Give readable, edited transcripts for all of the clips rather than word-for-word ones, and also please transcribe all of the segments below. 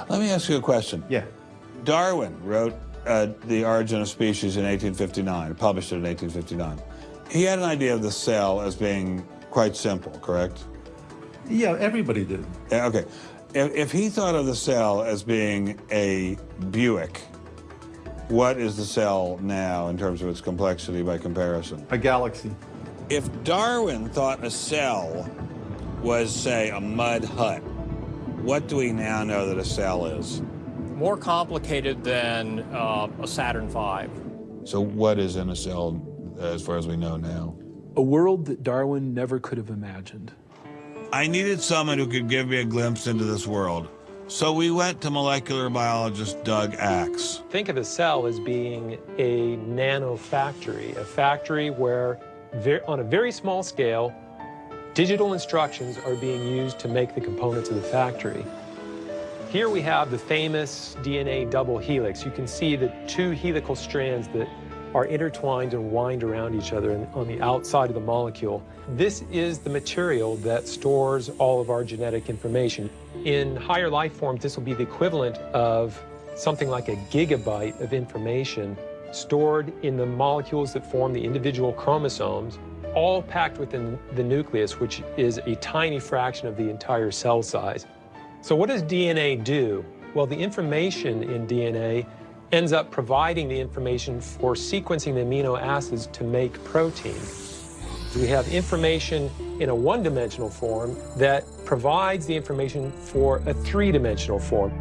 Let me ask you a question. Yeah. Darwin wrote The Origin of Species in 1859, published it in 1859. He had an idea of the cell as being quite simple, correct? Yeah, everybody did. Okay. If he thought of the cell as being a Buick, what is the cell now in terms of its complexity by comparison? A galaxy. If Darwin thought a cell was, say, a mud hut, what do we now know that a cell is? More complicated than a Saturn V. So what is in a cell as far as we know now? A world that Darwin never could have imagined. I needed someone who could give me a glimpse into this world. So we went to molecular biologist Doug Axe. Think of a cell as being a nanofactory, a factory where, on a very small scale, digital instructions are being used to make the components of the factory. Here we have the famous DNA double helix. You can see the two helical strands that are intertwined and wind around each other on the outside of the molecule. This is the material that stores all of our genetic information. In higher life forms, this will be the equivalent of something like a gigabyte of information stored in the molecules that form the individual chromosomes, all packed within the nucleus, which is a tiny fraction of the entire cell size. So what does DNA do? Well, the information in DNA ends up providing the information for sequencing the amino acids to make protein. We have information in a one-dimensional form that provides the information for a three-dimensional form.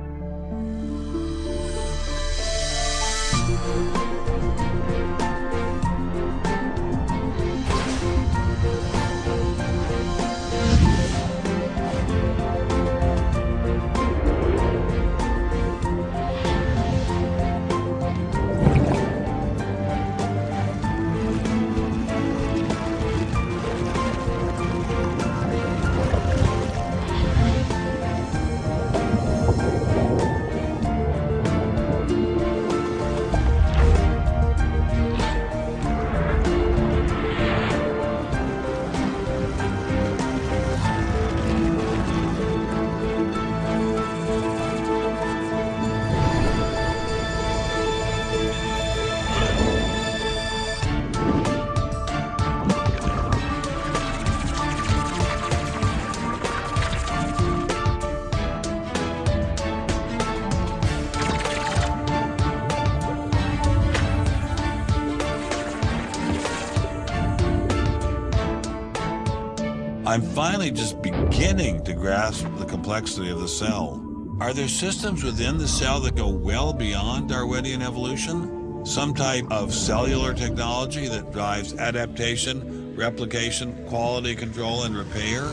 I'm finally just beginning to grasp the complexity of the cell. Are there systems within the cell that go well beyond Darwinian evolution? Some type of cellular technology that drives adaptation, replication, quality control, and repair?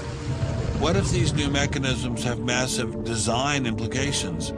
What if these new mechanisms have massive design implications?